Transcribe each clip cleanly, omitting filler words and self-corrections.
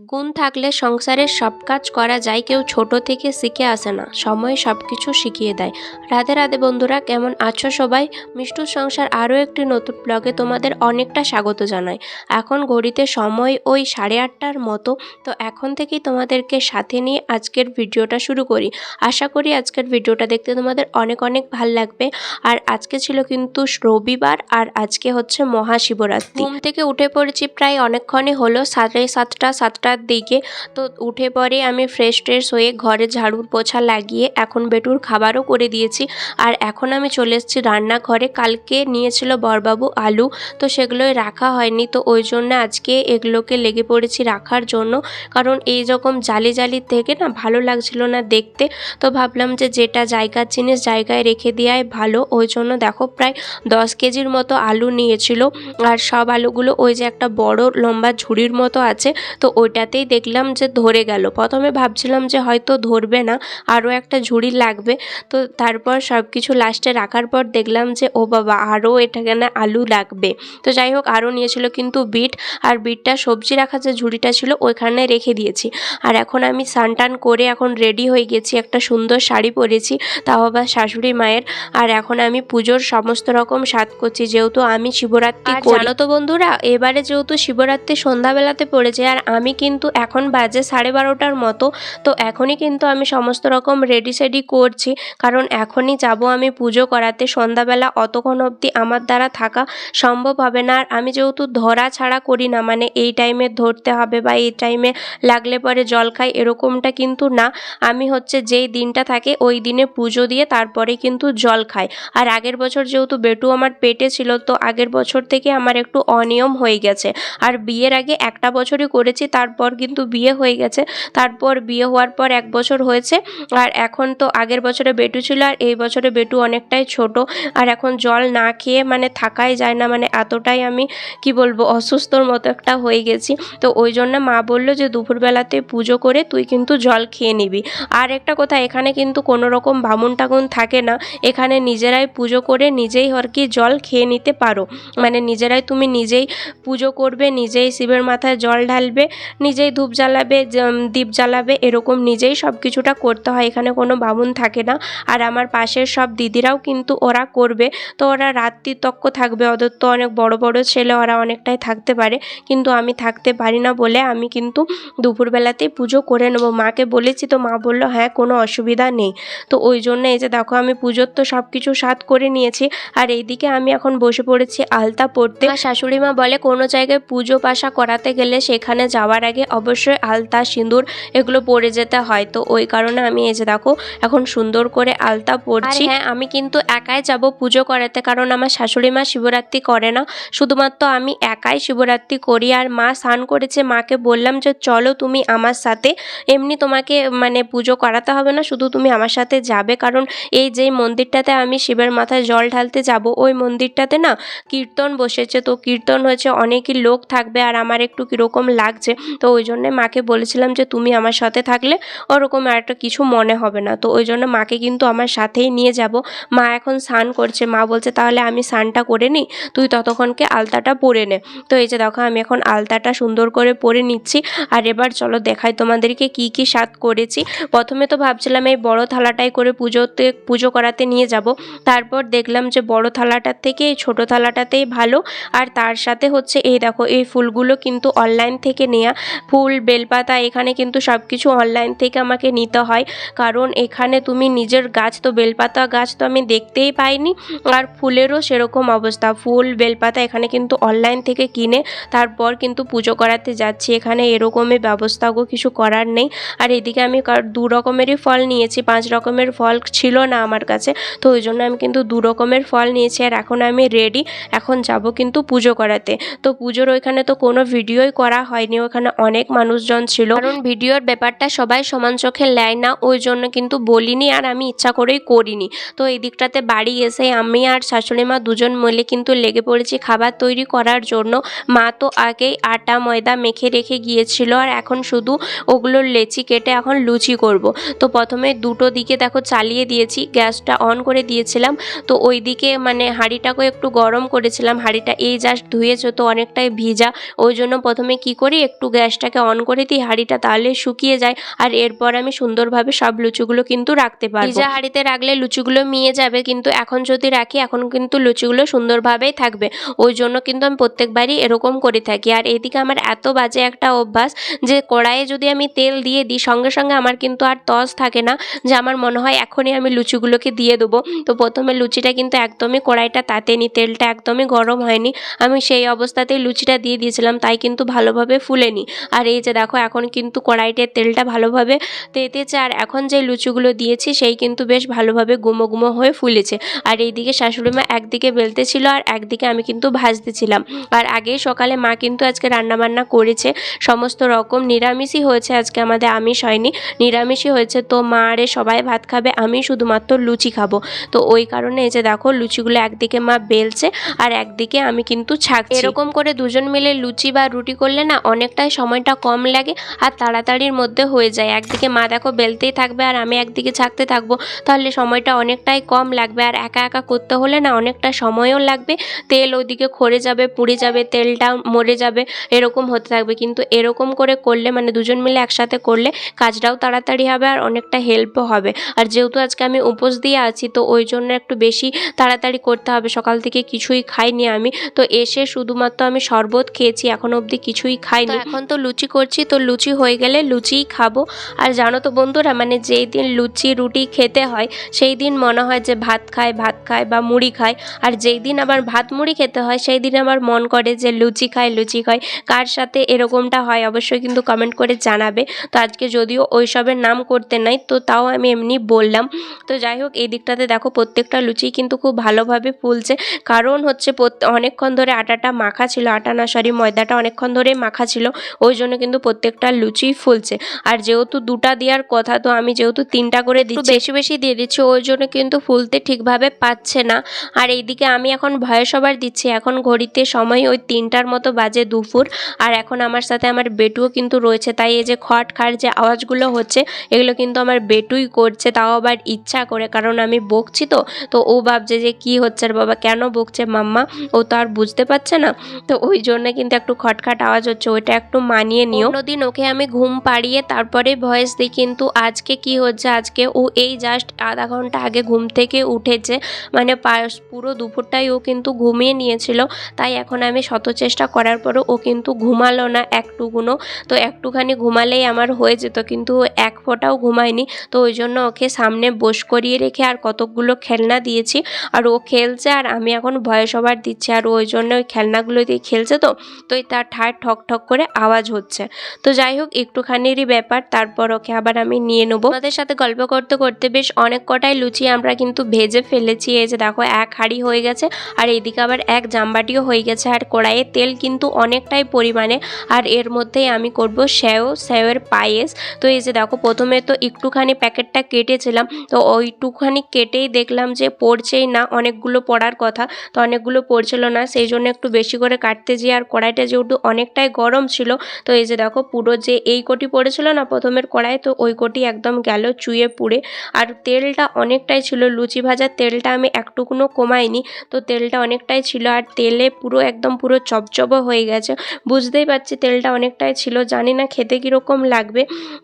গুণ থাকলে সংসারের সব কাজ করা যায়। কেউ ছোট থেকে শিখে আসে না, সময় সব কিছু শিখিয়ে দেয়। রাধে রাধে বন্ধুরা, কেমন আছো সবাই? মিষ্টুর সংসার আরও একটি নতুন ব্লগে তোমাদের অনেকটা স্বাগত জানাই। এখন ঘড়িতে সময় ওই 8:30টার মতো। তো এখন থেকেই তোমাদেরকে সাথে নিয়ে আজকের ভিডিওটা শুরু করি। আশা করি আজকের ভিডিওটা দেখতে তোমাদের অনেক অনেক ভাল লাগবে। আর আজকে ছিল কিন্তু রবিবার, আর আজকে হচ্ছে মহাশিবরাত্রি। ঘুম থেকে উঠে পড়েছি প্রায় অনেকক্ষণই হলো, 7:30-7টার দিকে। তো উঠে পরে আমি ফ্রেশ হয়ে ঘরে ঝাড়ুর পোছা লাগিয়ে এখন বেটুর খাবারও করে দিয়েছি। আর এখন আমি চলে এসেছি রান্নাঘরে। কালকে নিয়েছিল বরবাবু আলু, তো সেগুলোই রাখা হয়নি, তো ওই জন্য আজকে এগুলোকে লেগে পড়েছি রাখার জন্য। কারণ এই রকম জালি জালি থেকে না ভালো লাগছিল না দেখতে। তো ভাবলাম যে যেটা জায়গার জিনিস জায়গায় রেখে দেওয়াই ভালো। ওই জন্য দেখো প্রায় 10 কেজির মতো আলু নিয়েছিল। আর সব আলুগুলো ওই যে একটা বড় লম্বা ঝুড়ির মতো আছে, তো ওইটাতেই দেখলাম যে ধরে গেল। প্রথমে ভাবছিলাম যে হয়তো ধরবে না, আরও একটা ঝুড়ি লাগবে। তো তারপর সব কিছু লাস্টে রাখার পর দেখলাম যে ও বাবা, আরও এখানে আলু লাগবে। তো যাই হোক, আরও নিয়েছিল কিন্তু বিট, আর বিটটা সবজি রাখার যে ঝুড়িটা ছিল ওইখানে রেখে দিয়েছি। আর এখন আমি স্নান টান করে এখন রেডি হয়ে গেছি, একটা সুন্দর শাড়ি পরেছি, তাও আবার শাশুড়ি মায়ের। আর এখন আমি পুজোর সমস্ত রকম সাজ করছি, যেহেতু আমি শিবরাত্রি করি। জানো তো বন্ধুরা, এবারে যেহেতু শিবরাত্রি সন্ধ্যাবেলাতে পড়েছে, আর আমি কিন্তু এখন বাজে 12:30টার মতো। তো এখনই কিন্তু আমি সমস্ত রকম রেডি সেডি করছি, কারণ এখনই যাব আমি পুজো করাতে। সন্ধ্যাবেলা অতক্ষণ অবধি আমার দ্বারা থাকা সম্ভব হবে না। আর আমি যেহেতু ধরা ছাড়া করি না, মানে এই টাইমে ধরতে হবে বা এই টাইমে লাগলে পরে জল খাই এরকমটা কিন্তু না। আমি হচ্ছে যেই দিনটা থাকে ওই দিনে পুজো দিয়ে তারপরে কিন্তু জল খাই। আর আগের বছর যেহেতু বেটু আমার পেটে ছিল, তো আগের বছর থেকে আমার একটু অনিয়ম হয়ে গেছে। আর বিয়ের আগে একটা বছরই করেছি, তারপর কিন্তু বিয়ে হয়ে গেছে। তারপর বিয়ে হওয়ার পর 1 বছর হয়েছে। আর এখন তো আগের বছরে বেটু ছিল, আর এই বছরে বেটু অনেকটাই ছোট। আর এখন জল না খেয়ে মানে থাকাই যায় না, মানে এতটাই আমি কি বলবো অসুস্থর মতো একটা হয়ে গেছি। তো ওই জন্য মা বললো যে দুপুরবেলাতে পুজো করে তুই কিন্তু জল খেয়ে নিবি। আর একটা কথা, এখানে কিন্তু কোনো রকম বামুন টাগুন থাকে না। এখানে নিজেরাই পুজো করে নিজেই আর কি জল খেয়ে নিতে পারো। মানে নিজেরাই তুমি নিজেই পুজো করবে, নিজেই শিবের মাথায় জল ঢালবে, নিজেই ধূপ জ্বালাবে, দীপ জ্বালাবে, এরকম নিজেই সব কিছুটা করতে হয়। এখানে কোনো বামুন থাকে না। আর আমার পাশের সব দিদিরাও কিন্তু ওরা করবে। তো ওরা রাত্রি তক্ক থাকবে, ওদের তো অনেক বড় বড় ছেলে, ওরা অনেকটাই থাকতে পারে, কিন্তু আমি থাকতে পারি না বলে আমি কিন্তু দুপুরবেলাতেই পুজো করে নেবো। মাকে বলেছি, তো মা বললো হ্যাঁ কোনো অসুবিধা নেই। তো ওই জন্য এই যে দেখো আমি পুজোর তো সব কিছু সাথ করে নিয়েছি। আর এইদিকে আমি এখন বসে পড়েছি আলতা পরতে। আর শাশুড়ি মা বলে কোনো জায়গায় পুজো পাশা করাতে গেলে সেখানে যাওয়ার আগে অবশ্যই আলতা সিঁদুর এগুলো পরে যেতে হয়। তো ওই কারণে আমি এই যে দেখো এখন সুন্দর করে আলতা পরছি। হ্যাঁ, আমি কিন্তু একাই যাব পুজো করাতে, কারণ আমার শাশুড়ি মা শিবরাত্রি করে না, শুধুমাত্র আমি একাই শিবরাত্রি করি। আর মা স্নান করেছে, মাকে বললাম যে চলো তুমি আমার সাথে, এমনি তোমাকে মানে পুজো করাতে হবে না, শুধু তুমি আমার সাথে যাবে। কারণ এই যেই মন্দিরটাতে আমি শিবের মাথায় জল ঢালতে যাব, ওই মন্দিরটাতে না কীর্তন বসেছে, তো কীর্তন হয়েছে, অনেকই লোক থাকবে, আর আমার একটু কীরকম লাগছে। তো ওই জন্যে মাকে বলেছিলাম যে তুমি আমার সাথে থাকলে ওরকম আর একটা কিছু মনে হবে না। তো ওই জন্য মাকে কিন্তু আমার সাথেই নিয়ে যাব। মা এখন স্নান করছে, মা বলছে তাহলে আমি স্নানটা করে নিই, তুই ততক্ষণকে আলতাটা পরে নে। তো এই যে দেখো আমি এখন আলতাটা সুন্দর করে পরে নিচ্ছি। আর এবার চলো দেখাই তোমাদেরকে কি কি স্বাদ করেছি। প্রথমে তো ভাবছিলাম এই বড় থালাটাই করে পুজো করাতে নিয়ে যাব, তারপর দেখলাম যে বড় থালাটার থেকে এই ছোটো থালাটাতেই ভালো। আর তার সাথে হচ্ছে এই দেখো এই ফুলগুলো কিন্তু অনলাইন থেকে নেওয়া, ফুল বেলপাতা, এখানে কিন্তু সব কিছু অনলাইন থেকে আমাকে নিতে হয়, কারণ এখানে তুমি নিজের গাছ, তো বেলপাতা গাছ তো আমি দেখতেই পাইনি, আর ফুলেরও সেরকম অবস্থা, ফুল বেলপাতা এখানে কিন্তু অনলাইন থেকে কিনে তারপর কিন্তু পুজো করাতে যাচ্ছি। এখানে এরকমই ব্যবস্থাও কিছু করার নেই। আর এদিকে আমি 2 রকমেরই ফল নিয়েছি, 5 রকমের ফল ছিল না আমার কাছে, তো ওই জন্য আমি কিন্তু 2 রকমের ফল নিয়েছি। আর এখন আমি রেডি, এখন যাব কিন্তু পুজো করাতে। তো পুজোর ওইখানে তো কোনো ভিডিওই করা হয়নি, ওখানে অনেক মানুষজন ছিল, কারণ ভিডিওর ব্যাপারটা সবাই সমান চোখে নেয় না, ওই জন্য কিন্তু বলিনি, আর আমি ইচ্ছা করেই করিনি। তো এই দিকটাতে বাড়ি এসে আমি আর শাশুড়ি মা দুজন মিলে কিন্তু লেগে পড়েছি খাবার তৈরি করার জন্য। মা তো আগেই আটা ময়দা মেখে রেখে গিয়েছিল, আর এখন শুধু ওগুলোর লেচি কেটে এখন লুচি করব। তো প্রথমে দুটো দিকে দেখো চালিয়ে দিয়েছি, গ্যাসটা অন করে দিয়েছিলাম। তো ওই দিকে মানে হাঁড়িটাকে একটু গরম করেছিলাম, হাঁড়িটা এই জাস্ট ধুয়েছে, তো অনেকটাই ভিজা, ওই জন্য প্রথমে কি করি একটু গ্যাসটাকে অন করে দিই হাঁড়িটা, তাহলে শুকিয়ে যায়। আর এরপর আমি সুন্দরভাবে সব লুচিগুলো কিন্তু রাখতে পারবো। ভিজা হাঁড়িতে রাখলে লুচিগুলো মিয়ে যাবে, কিন্তু এখন যদি রাখি এখন কিন্তু লুচিগুলো সুন্দরভাবেই থাকবে। ওই জন্য কিন্তু আমি প্রত্যেকবারই এরকম করে থাকি। আর এদিকে আমার এত বাজে একটা অভ্যাস যে কড়াইয়ে যদি আমি তেল দিয়ে দিই সঙ্গে সঙ্গে আমার কিন্তু আর তস থাকে না, যে আমার মনে হয় এখনই আমি লুচিগুলোকে দিয়ে দেবো। তো প্রথমে লুচিটা কিন্তু একদমই কড়াইটা তাতেনি, তেলটা একদমই গরম হয়নি, আমি সেই অবস্থাতেই লুচিটা দিয়ে দিয়েছিলাম, তাই কিন্তু ভালোভাবে ফুলেনি। আর এই যে দেখো এখন কিন্তু কড়াইটার তেলটা ভালোভাবে তেতেছে, আর এখন যে লুচিগুলো দিয়েছি সেই কিন্তু বেশ ভালোভাবে গুমো গুমো হয়ে ফুলেছে। আর এইদিকে শাশুড়িমা একদিকে বেলতেছিল আর একদিকে আমি কিন্তু ভাজতেছিলাম। আর আগেই সকালে মা কিন্তু আজকে রান্নাবান্না করেছে, সমস্ত রকম নিরামিষই হয়েছে আজকে, আমাদের আমিষ হয়নি, নিরামিষই হয়েছে। তো মা আরে সবাই ভাত খাবে, আমি শুধুমাত্র লুচি খাবো। তো ওই কারণে এই যে দেখো লুচিগুলো একদিকে মা বেলছে আর একদিকে আমি কিন্তু ছাঁকছি। এরকম করে দুজন মিলে লুচি বা রুটি করলে না অনেকটাই সময়টা কম লাগে আর তাড়াতাড়ির মধ্যে হয়ে যায়। একদিকে মা দেখো বেলতেই থাকবে আর আমি একদিকে ছাঁকতে থাকবো, তাহলে সময়টা অনেকটাই কম লাগবে। আর একা একা করতে হলে না অনেকটা সময়ও লাগবে, তেল ওইদিকে খড়ে যাবে, পুড়ে যাবে, তেলটা মরে যাবে, এরকম হতে থাকবে। কিন্তু এরকম করে করলে মানে দুজন মিলে একসাথে করলে কাজটাও তাড়াতাড়ি হবে আর অনেকটা হেল্পও হবে। আর যেহেতু আজকে আমি উপোস দিয়ে আছি তো ওই জন্য একটু বেশি তাড়াতাড়ি করতে হবে, সকাল থেকে কিছুই খাইনি আমি, তো এসে শুধুমাত্র আমি শরবত খেয়েছি, এখনো অবধি কিছুই খাইনি। এখন তো লুচি করছি, তো লুচি হয়ে গেলে লুচিই খাবো। আর জানো তো বন্ধুরা, মানে যেই দিন লুচি রুটি খেতে হয় সেই দিন মনে হয় যে ভাত খায় বা মুড়ি খায়, আর যেই দিন আবার ভাত মুড়ি খেতে হয় সেই দিন আমার মন করে যে লুচি খায়। কার সাথে এরকমটা হয় অবশ্যই কিন্তু কমেন্ট করে জানাবে। তো আজকে যদিও ওইসবের নাম করতে নাই, তো তাও আমি এমনি বললাম। তো যাই হোক, এই দিকটাতে দেখো প্রত্যেকটা লুচি কিন্তু খুব ভালোভাবে ফুলছে, কারণ হচ্ছে অনেকক্ষণ ধরে আটাটা মাখা ছিল, আটা না সরি ময়দাটা অনেকক্ষণ ধরে মাখা ছিল, ওই জন্য কিন্তু প্রত্যেকটা লুচি ফুলছে। আর যেহেতু দুটা দেওয়ার কথা, তো আমি যেহেতু তিনটা করে দিচ্ছি, বেশি বেশি দিয়ে দিচ্ছি, ওই জন্য কিন্তু ফুলতে ঠিকভাবে পাচ্ছে না। আর এইদিকে আমি এখন ভয়েস ওভার দিচ্ছি, এখন ঘড়িতে সময় ওই 3টার মতো বাজে দুপুর। আর এখন আমার সাথে আমার বেটুও কিন্তু রয়েছে, তাই এই যে খট খাট যে আওয়াজগুলো হচ্ছে এগুলো কিন্তু আমার বেটুই করছে, তাও আবার ইচ্ছা করে, কারণ আমি বকছি তো ও ভাবছে যে কি হচ্ছে রে বাবা, কেন বকছে মাম্মা, ও তো আর বুঝতে পারছে না, তো ওই জন্য কিন্তু একটু খটখাট আওয়াজ হচ্ছে, ওইটা একটু মানিয়ে নিও। অন্যদিন ওকে আমি ঘুম পাড়িয়ে তারপরে ভয়েস দিই, কিন্তু আজকে কি হচ্ছে, আজকে ও এই জাস্ট আধা ঘন্টা আগে ঘুম থেকে উঠেছে, মানে পুরো দুপুরটাই ও কিন্তু ঘুমিয়ে নিয়েছিল। তাই এখন আমি শত চেষ্টা করার পরও ও কিন্তু ঘুমালো না একটুকুনো, তো একটুখানি ঘুমালেই আমার হয়ে যেত, কিন্তু ও এক ফোঁটাও ঘুমায়নি। তো ওই জন্য ওকে সামনে বস করিয়ে রেখে আর কতকগুলো খেলনা দিয়েছি, আর ও খেলছে আর আমি এখন ভয়েস ওভার দিচ্ছি, আর ওই জন্য ওই খেলনাগুলো দিয়ে খেলছে, তো তার ঠায় ঠক ঠক করে আওয়াজ হচ্ছে। তো যাই হোক, একটুখানিরই ব্যাপার, তারপর ওকে আবার আমি নিয়ে নেবো। আমাদের সাথে গল্প করতে করতে বেশ অনেক কটাই লুচি আমরা কিন্তু ভেজে ফেলেছি। এই যে দেখো এক হাঁড়ি হয়ে গেছে, আর এইদিকে আবার এক জামবাটিও হয়ে গেছে, আর কড়াইয়ে তেল কিন্তু অনেকটাই পরিমাণে। আর এর মধ্যেই আমি করব সেওয়ের পায়েস। তো এই যে দেখো প্রথমে তো একটুখানি প্যাকেটটা কেটেছিলাম, তো ওইটুখানি কেটেই দেখলাম যে পড়ছেই না, অনেকগুলো পড়ার কথা, তো অনেকগুলো পড়ছিল না, সেই জন্য একটু বেশি করে কাটতে যাই। আর কড়াইটা যেহেতু অনেকটাই গরম ছিল, তো এই যে দেখো পুরো যে এই কোটি পড়েছিল না প্রথমের কড়াই, তো ওই কোটি একদম গেল চুয়ে পুড়ে। আর তেলটা অনেকটাই ছিল, লুচি ভাজার তেলটা আমি একটুকুনো কমাইনি, তো তেলটা অনেকটাই ছিল, আর তেলে পুরো একদম পুরো চপচপ হয়ে গেছে। বুঝতেই পারছি তেলটা অনেকটাই ছিল, জানি না খেতে কীরকম লাগবে,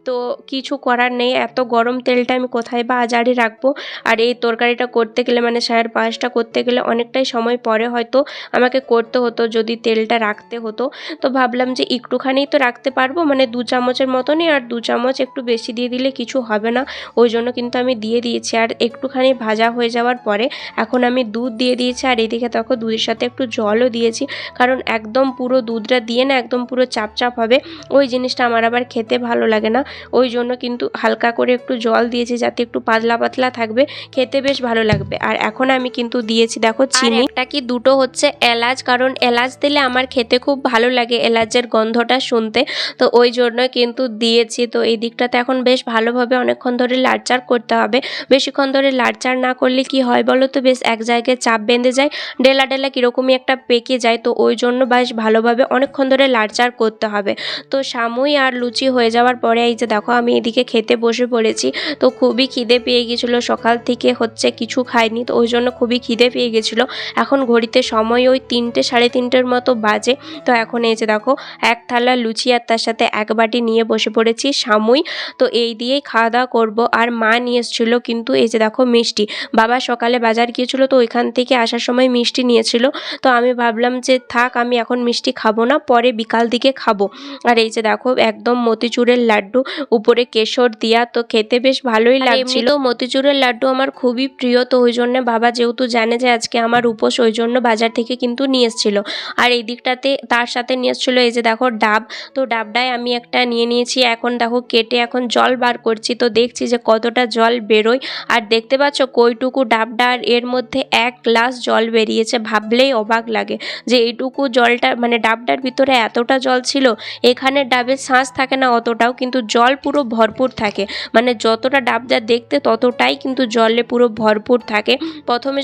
তো কিছু করার নেই, এত গরম তেলটা আমি কোথায় বা আজারে রাখবো। আর এই তরকারিটা করতে গেলে মানে সায়ের পায়েসটা করতে গেলে অনেকটাই সময় পরে হয়তো আমাকে করতে হতো যদি তেলটা রাখতে হতো। তো ভাবলাম যে একটুখানি তো রাখতে পারবো, মানে 2 চামচের মতনই, আর 2 চামচ একটু বেশি দিয়ে দিলে কিছু হবে না, ওই জন্য কিন্তু আমি দিয়ে দিয়েছি। আর একটুখানি ভাজা হয়ে যাওয়ার পরে এখন আমি দুধ দিয়ে দিয়েছি, আর এদিকে তখন দুধের সাথে একটু জলও দিয়েছি, কারণ একদম পুরো দুধটা দিয়ে না একদম পুরো চাপ হবে, ওই জিনিসটা আমার আবার খেতে ভালো লাগে না, ওই জন্য কিন্তু হালকা করে একটু জল দিয়েছি যাতে একটু পাতলা পাতলা থাকবে, খেতে বেশ ভালো লাগবে। আর এখন আমি কিন্তু দিয়েছি দেখো চিনি, একটা কি দুটো হচ্ছে এলাচ, কারণ এলাচ দিলে আমার খেতে খুব ভালো লাগে, এলাচের গন্ধটা শুনতে, তো ওই জন্য কিন্তু দিয়েছি। তো এই দিকটাতে এখন বেশ ভালোভাবে অনেকক্ষণ ধরে লাড়চাড় করতে হবে, বেশিক্ষণ ধরে লাড়চাড় না করলে কি হয় বলো তো, বেশ এক জায়গায় চাপ বেঁধে যায়, ডেলা ডেলা কীরকমই একটা পেকে যায়, তো ওই জন্য বেশ ভালোভাবে অনেকক্ষণ ধরে লাড়চাড় করতে হবে। তো সামুই আর লুচি হয়ে যাওয়ার পরে এই যে দেখো আমি এদিকে খেতে বসে পড়েছি। তো খুবই খিদে পেয়ে গেছিলো, সকাল থেকে হচ্ছে কিছু খাইনি, তো ওই জন্য খুবই খিদে পেয়ে গেছিলো। এখন ঘড়িতে সময় ওই 3টে সাড়ে 3টের মতো বাজে। তো এখন এই যে দেখো এক থালা দুপুরবেলা লুচি আর তার সাথে এক বাটি নিয়ে বসে পড়েছি সামুই। তো এই দিয়েই খাওয়া দাওয়া করবো। আর মা নিয়ে এসেছিলো কিন্তু এই যে দেখো মিষ্টি। বাবা সকালে বাজার গিয়েছিলো তো ওইখান থেকে আসার সময় মিষ্টি নিয়েছিল। তো আমি ভাবলাম যে থাক, আমি এখন মিষ্টি খাবো না, পরে বিকাল দিকে খাবো। আর এই যে দেখো একদম মতিচুরের লাড্ডু, উপরে কেশর দিয়া, তো খেতে বেশ ভালোই লাগছিল। এমনিতেও মতিচুরের লাড্ডু আমার খুবই প্রিয়, তো ওই জন্য বাবা যেহেতু জানে যে আজকে আমার উপোস, ওই জন্য বাজার থেকে কিন্তু নিয়ে এসেছিলো। আর এই দিকটাতে তার সাথে নিয়ে এসেছিলো এই যে দেখো ডাব। তো ডাবটায় আমি একটা নিয়ে নিয়েছি। এখন দেখো কেটে এখন জল বার করছি, তো দেখছি যে কতটা জল বেরোয়। আর দেখতে পাচ্ছ কইটুকু ডাবটা, আর এর মধ্যে 1 গ্লাস জল বেরিয়েছে। ভাবলেই অবাক লাগে যে এইটুকু জলটা মানে ডাবটার ভিতরে এতটা জল ছিল। এখানে ডাবের শাঁস থাকে না অতটাও, কিন্তু জল পুরো ভরপুর থাকে। মানে যতটা ডাবটা দেখতে ততটাই কিন্তু জলে পুরো ভরপুর থাকে। প্রথমে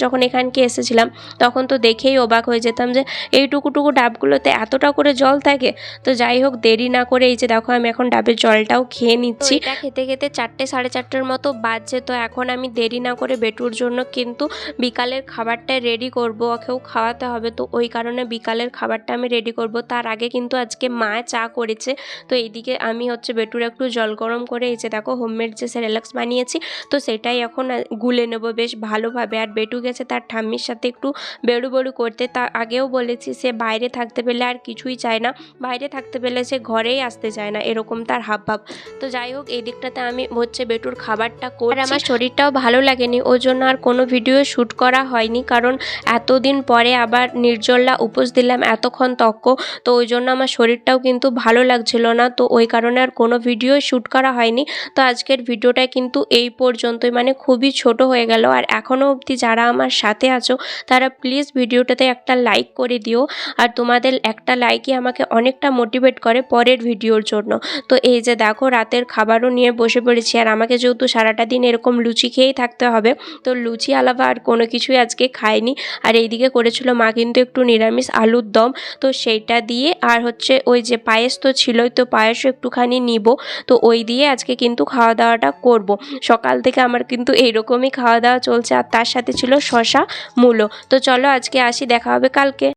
যখন এখানকে এসেছিলাম তখন তো দেখেই অবাক হয়ে যেতাম যে এইটুকুটুকু ডাবগুলোতে এতটা করে জল থাকে। তো যাই হোক, দেরি না করে এই যে দেখো আমি এখন ডাবের জলটাও খেয়ে নিচ্ছি। এটা খেতে খেতে 4টে সাড়ে 4টের মতো বাজছে। তো এখন আমি দেরি না করে বেটুর জন্য কিন্তু বিকালের খাবারটা রেডি করব, ওকেও খাওয়াতে হবে। তো ওই কারণে বিকালের খাবারটা আমি রেডি করব। তার আগে কিন্তু আজকে মা চা করেছে। তো এইদিকে আমি হচ্ছে বেটুর একটু জল গরম করে এই যে দেখো হোমমেড যে সেরেলাক্স বানিয়েছি, তো সেটাই এখন গুলে নেব বেশ ভালোভাবে। আর বেটু গেছে তার ঠাম্মির সাথে একটু বেড়ু বেড়ু করতে। তার আগেও বলেছি সে বাইরে থাকতে পেলে আর কিছুই চায় না, বাইরে থাকতে পেলে সে ঘরেই আসতে চায় না, এরকম তার হাবভাব। তো যাই হোক, এই দিকটাতে আমি হচ্ছে বেটুর খাবারটা করে, আমার শরীরটাও ভালো লাগেনি, ওই জন্য আর কোনো ভিডিও শ্যুট করা হয়নি। কারণ এতদিন পরে আবার নির্জলা উপোস দিলাম এতক্ষণ তক্ক, তো ওই জন্য আমার শরীরটাও কিন্তু ভালো লাগছিল না। তো ওই কারণে আর কোনো ভিডিও শ্যুট করা হয়নি। তো আজকের ভিডিওটা কিন্তু এই পর্যন্তই, মানে খুবই ছোট হয়ে গেল। আর এখনও অবধি যারা আমার সাথে আছো তারা প্লিজ ভিডিওটাতে একটা লাইক করে দিও। আর তোমাদের একটা লাইকই আমাকে অনেকটা মোটিভেট করে পরের ভিডিওর জন্য। তো এই যে দেখো রাতের খাবারও নিয়ে বসে পড়েছি। আর আমাকে যেহেতু সারাটা দিন এরকম লুচি খেয়েই থাকতে হবে, তো লুচি আলাদা আর কোনো কিছুই আজকে খাইনি। আর এইদিকে করেছিল মা কিন্তু একটু নিরামিষ আলুর দম, তো সেইটা দিয়ে আর হচ্ছে ওই যে পায়েস তো ছিলই, তো পায়েসও একটুখানি নিব। তো ওই দিয়ে আজকে কিন্তু খাওয়া দাওয়াটা করব। সকাল থেকে আমার কিন্তু এইরকমই খাওয়া দাওয়া চলছে। আর তার সাথে ছিল শশা মূলো। তো চলো আজকে আসি, দেখা হবে কালকে।